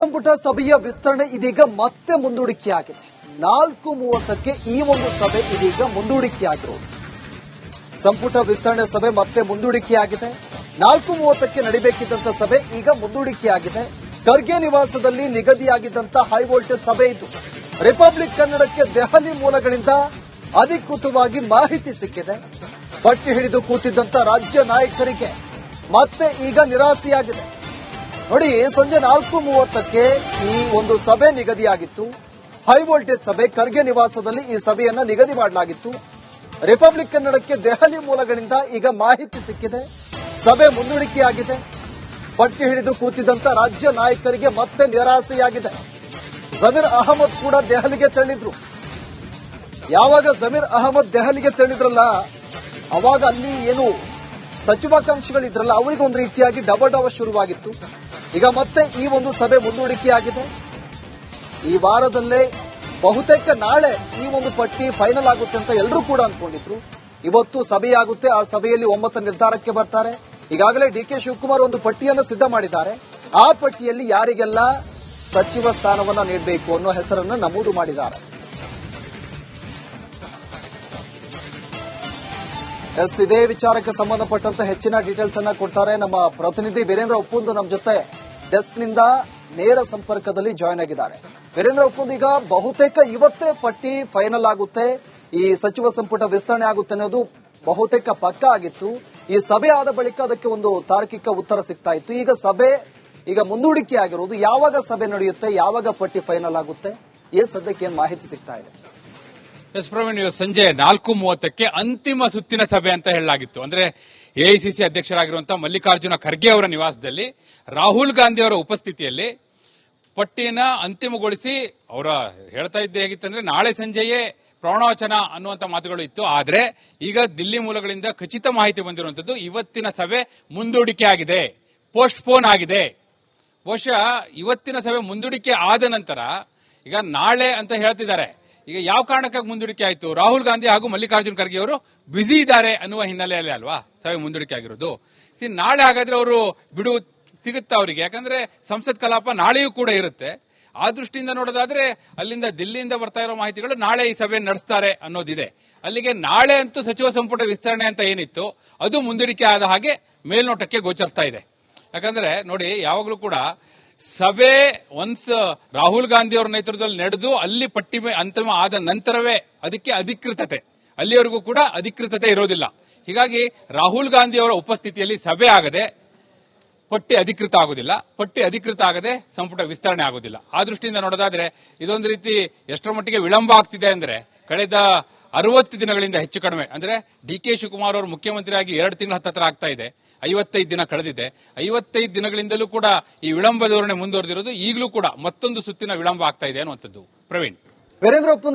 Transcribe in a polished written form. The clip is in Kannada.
ಸಂಪುಟ ಸಭೆಯ ವಿಸ್ತರಣೆ ಇದೀಗ ಮತ್ತೆ ಮುಂದೂಡಿಕೆಯಾಗಿದೆ. 4:30ಕ್ಕೆ ಈ ಒಂದು ಸಭೆ ಇದೀಗ ಮುಂದೂಡಿಕೆಯಾಗಿರುವುದು. ಸಂಪುಟ ವಿಸ್ತರಣೆ ಸಭೆ ಮತ್ತೆ ಮುಂದೂಡಿಕೆಯಾಗಿದೆ. 4:30ಕ್ಕೆ ನಡೀಬೇಕಿದ್ದಂತ ಸಭೆ ಈಗ ಮುಂದೂಡಿಕೆಯಾಗಿದೆ. ಖರ್ಗೆ ನಿವಾಸದಲ್ಲಿ ನಿಗದಿಯಾಗಿದ್ದಂತ ಹೈ ವೋಲ್ಟೇಜ್ ಸಭೆ ಇದ್ದು ರಿಪಬ್ಲಿಕ್ ಕನ್ನಡಕ್ಕೆ ದೆಹಲಿ ಮೂಲಗಳಿಂದ ಅಧಿಕೃತವಾಗಿ ಮಾಹಿತಿ ಸಿಕ್ಕಿದೆ. ಪಟ್ಟಿ ಹಿಡಿದು ಕೂತಿದ್ದಂತ ರಾಜ್ಯ ನಾಯಕರಿಗೆ ಮತ್ತೆ ಈಗ ನಿರಾಸೆಯಾಗಿದೆ. ನೋಡಿ, ಸಂಜೆ 4:30ಕ್ಕೆ ಈ ಒಂದು ಸಭೆ ನಿಗದಿಯಾಗಿತ್ತು. ಹೈ ವೋಲ್ಟೇಜ್ ಸಭೆ ಖರ್ಗೆ ನಿವಾಸದಲ್ಲಿ ಈ ಸಭೆಯನ್ನ ನಿಗದಿ ಮಾಡಲಾಗಿತ್ತು. ರಿಪಬ್ಲಿಕ್ ಕನ್ನಡಕ್ಕೆ ದೆಹಲಿ ಮೂಲಗಳಿಂದ ಈಗ ಮಾಹಿತಿ ಸಿಕ್ಕಿದೆ. ಸಭೆ ಮುಂದೂಡಿಕೆಯಾಗಿದೆ. ಪಟ್ಟಿ ಹಿಡಿದು ಕೂತಿದ್ದಂತ ರಾಜ್ಯ ನಾಯಕರಿಗೆ ಮತ್ತೆ ನಿರಾಸೆಯಾಗಿದೆ. ಜಮೀರ್ ಅಹಮದ್ ಕೂಡ ದೆಹಲಿಗೆ ತೆರಳಿದ್ರು. ಯಾವಾಗ ಜಮೀರ್ ಅಹಮದ್ ದೆಹಲಿಗೆ ತೆರಳಿದ್ರಲ್ಲ, ಅವಾಗ ಅಲ್ಲಿ ಏನು ಸಚಿವಾಕಾಂಕ್ಷಿಗಳಿದ್ರಲ್ಲ, ಅವರಿಗೆ ಒಂದು ರೀತಿಯಾಗಿ ಡಬ ಶುರುವಾಗಿತ್ತು. ಈಗ ಮತ್ತೆ ಈ ಒಂದು ಸಭೆ ಮುಂದೂಡಿಕೆಯಾಗಿದೆ. ಈ ವಾರದಲ್ಲೇ ಬಹುತೇಕ ನಾಳೆ ಈ ಒಂದು ಪಟ್ಟಿ ಫೈನಲ್ ಆಗುತ್ತೆ ಅಂತ ಎಲ್ಲರೂ ಕೂಡ ಅಂದ್ಕೊಂಡಿದ್ರು. ಇವತ್ತು ಸಭೆಯಾಗುತ್ತೆ. ಆ ಸಭೆಯಲ್ಲಿ 9 ನಿರ್ಧಾರಕ್ಕೆ ಬರ್ತಾರೆ. ಈಗಾಗಲೇ ಡಿಕೆ ಶಿವಕುಮಾರ್ ಒಂದು ಪಟ್ಟಿಯನ್ನು ಸಿದ್ಧ ಮಾಡಿದ್ದಾರೆ. ಆ ಪಟ್ಟಿಯಲ್ಲಿ ಯಾರಿಗೆಲ್ಲ ಸಚಿವ ಸ್ಥಾನವನ್ನ ನೀಡಬೇಕು ಅನ್ನೋ ಹೆಸರನ್ನು ನಮೂದು ಮಾಡಿದ್ದಾರೆ. ಇದೇ ವಿಚಾರಕ್ಕೆ ಸಂಬಂಧಪಟ್ಟಂತೆ ಹೆಚ್ಚಿನ ಡೀಟೇಲ್ಸ್ ಅನ್ನ ಕೊಡ್ತಾರೆ ನಮ್ಮ ಪ್ರತಿನಿಧಿ ವೀರೇಂದ್ರ ಒಪ್ಪುಂದು. ನಮ್ಮ ಜೊತೆ ಡೆಸ್ಕ್ನಿಂದ ನೇರ ಸಂಪರ್ಕದಲ್ಲಿ ಜಾಯ್ನ್ ಆಗಿದ್ದಾರೆ. ವೀರೇಂದ್ರ ಒಪ್ಪುಂದು, ಈಗ ಬಹುತೇಕ ಇವತ್ತೇ ಪಟ್ಟಿ ಫೈನಲ್ ಆಗುತ್ತೆ, ಈ ಸಚಿವ ಸಂಪುಟ ವಿಸ್ತರಣೆ ಆಗುತ್ತೆ ಅನ್ನೋದು ಬಹುತೇಕ ಪಕ್ಕ ಆಗಿತ್ತು. ಈ ಸಭೆ ಆದ ಬಳಿಕ ಅದಕ್ಕೆ ಒಂದು ತಾರ್ಕಿಕ ಉತ್ತರ ಸಿಗ್ತಾ ಇತ್ತು. ಈಗ ಸಭೆ ಮುಂದೂಡಿಕೆ ಆಗಿರೋದು. ಯಾವಾಗ ಸಭೆ ನಡೆಯುತ್ತೆ, ಯಾವಾಗ ಪಟ್ಟಿ ಫೈನಲ್ ಆಗುತ್ತೆ, ಏನ್ ಸದ್ಯಕ್ಕೆ ಏನ್ ಮಾಹಿತಿ ಸಿಗ್ತಾ ಇದೆ? ಎಸ್ ಪ್ರವೀಣ್, ಸಂಜೆ 4:30ಕ್ಕೆ ಅಂತಿಮ ಸುತ್ತಿನ ಸಭೆ ಅಂತ ಹೇಳಲಾಗಿತ್ತು. ಅಂದ್ರೆ ಎಐಸಿಸಿ ಅಧ್ಯಕ್ಷರಾಗಿರುವಂತಹ ಮಲ್ಲಿಕಾರ್ಜುನ ಖರ್ಗೆ ಅವರ ನಿವಾಸದಲ್ಲಿ ರಾಹುಲ್ ಗಾಂಧಿ ಅವರ ಉಪಸ್ಥಿತಿಯಲ್ಲಿ ಪಟ್ಟಿಯನ್ನ ಅಂತಿಮಗೊಳಿಸಿ ಅವರ ಹೇಳ್ತಾ ಇದ್ದೇ ಹೇಗಿತ್ತಂದ್ರೆ ನಾಳೆ ಸಂಜೆಯೇ ಪ್ರಮಾಣವಚನ ಅನ್ನುವಂಥ ಮಾತುಗಳು ಇತ್ತು. ಆದ್ರೆ ಈಗ ದಿಲ್ಲಿ ಮೂಲಗಳಿಂದ ಖಚಿತ ಮಾಹಿತಿ ಬಂದಿರುವಂತದ್ದು ಇವತ್ತಿನ ಸಭೆ ಮುಂದೂಡಿಕೆ ಆಗಿದೆ, ಪೋಸ್ಟ್ಪೋನ್ ಆಗಿದೆ. ಬಹುಶಃ ಇವತ್ತಿನ ಸಭೆ ಮುಂದೂಡಿಕೆ ಆದ ನಂತರ ಈಗ ನಾಳೆ ಅಂತ ಹೇಳ್ತಿದ್ದಾರೆ. ಈಗ ಯಾವ ಕಾರಣಕ್ಕಾಗಿ ಮುಂದೂಡಿಕೆ ಆಯಿತು? ರಾಹುಲ್ ಗಾಂಧಿ ಹಾಗೂ ಮಲ್ಲಿಕಾರ್ಜುನ್ ಖರ್ಗೆ ಅವರು ಬ್ಯುಸಿ ಇದ್ದಾರೆ ಅನ್ನುವ ಹಿನ್ನೆಲೆಯಲ್ಲಿ ಅಲ್ವಾ ಸಭೆ ಮುಂದೂಡಿಕೆ ಆಗಿರೋದು. ನಾಳೆ ಹಾಗಾದ್ರೆ ಅವರು ಬಿಡುವು ಸಿಗುತ್ತಾ ಅವರಿಗೆ? ಯಾಕಂದ್ರೆ ಸಂಸತ್ ಕಲಾಪ ನಾಳೆಯೂ ಕೂಡ ಇರುತ್ತೆ. ಆ ದೃಷ್ಟಿಯಿಂದ ನೋಡೋದಾದ್ರೆ ಅಲ್ಲಿಂದ ದಿಲ್ಲಿಯಿಂದ ಬರ್ತಾ ಇರೋ ಮಾಹಿತಿಗಳು ನಾಳೆ ಈ ಸಭೆ ನಡೆಸ್ತಾರೆ ಅನ್ನೋದಿದೆ. ಅಲ್ಲಿಗೆ ನಾಳೆ ಅಂತೂ ಸಚಿವ ಸಂಪುಟ ವಿಸ್ತರಣೆ ಅಂತ ಏನಿತ್ತು ಅದು ಮುಂದೂಡಿಕೆ ಆದ ಹಾಗೆ ಮೇಲ್ನೋಟಕ್ಕೆ ಗೋಚರಿಸ್ತಾ ಇದೆ. ಯಾಕಂದ್ರೆ ನೋಡಿ, ಯಾವಾಗಲೂ ಕೂಡ ಸಭೆ ಒನ್ಸ್ ರಾಹುಲ್ ಗಾಂಧಿ ಅವರ ನೇತೃತ್ವದಲ್ಲಿ ನಡೆದು ಅಲ್ಲಿ ಪಟ್ಟಿ ಅಂತಿಮ ಆದ ನಂತರವೇ ಅದಕ್ಕೆ ಅಧಿಕೃತತೆ, ಅಲ್ಲಿವರೆಗೂ ಕೂಡ ಅಧಿಕೃತತೆ ಇರೋದಿಲ್ಲ. ಹೀಗಾಗಿ ರಾಹುಲ್ ಗಾಂಧಿ ಅವರ ಉಪಸ್ಥಿತಿಯಲ್ಲಿ ಸಭೆ ಆಗದೆ ಪಟ್ಟಿ ಅಧಿಕೃತ ಆಗುದಿಲ್ಲ, ಪಟ್ಟಿ ಅಧಿಕೃತ ಆಗದೆ ಸಂಪುಟ ವಿಸ್ತರಣೆ ಆಗುದಿಲ್ಲ. ಆ ದೃಷ್ಟಿಯಿಂದ ನೋಡೋದಾದ್ರೆ ಇದೊಂದು ರೀತಿ ಎಷ್ಟರ ಮಟ್ಟಿಗೆ ವಿಳಂಬ ಆಗ್ತಿದೆ ಅಂದ್ರೆ ಕಳೆದ 60 ದಿನಗಳಿಂದ ಹೆಚ್ಚು ಕಡಿಮೆ, ಅಂದ್ರೆ ಡಿಕೆ ಶಿವಕುಮಾರ್ ಅವರು ಮುಖ್ಯಮಂತ್ರಿಯಾಗಿ 2 ತಿಂಗಳ ಹತ್ತಿರ ಆಗ್ತಾ ಇದೆ, 55 ದಿನ ಕಳೆದಿದೆ. 55 ದಿನಗಳಿಂದಲೂ ಕೂಡ ಈ ವಿಳಂಬ ಧೋರಣೆ ಮುಂದುವರೆದಿರೋದು. ಈಗಲೂ ಕೂಡ ಮತ್ತೊಂದು ಸುತ್ತಿನ ವಿಳಂಬ ಆಗ್ತಾ ಇದೆ ಅನ್ನುವಂಥದ್ದು. ಪ್ರವೀಣ್, ವೀರೇಂದ್ರ ಒಪ್ಪುಂದು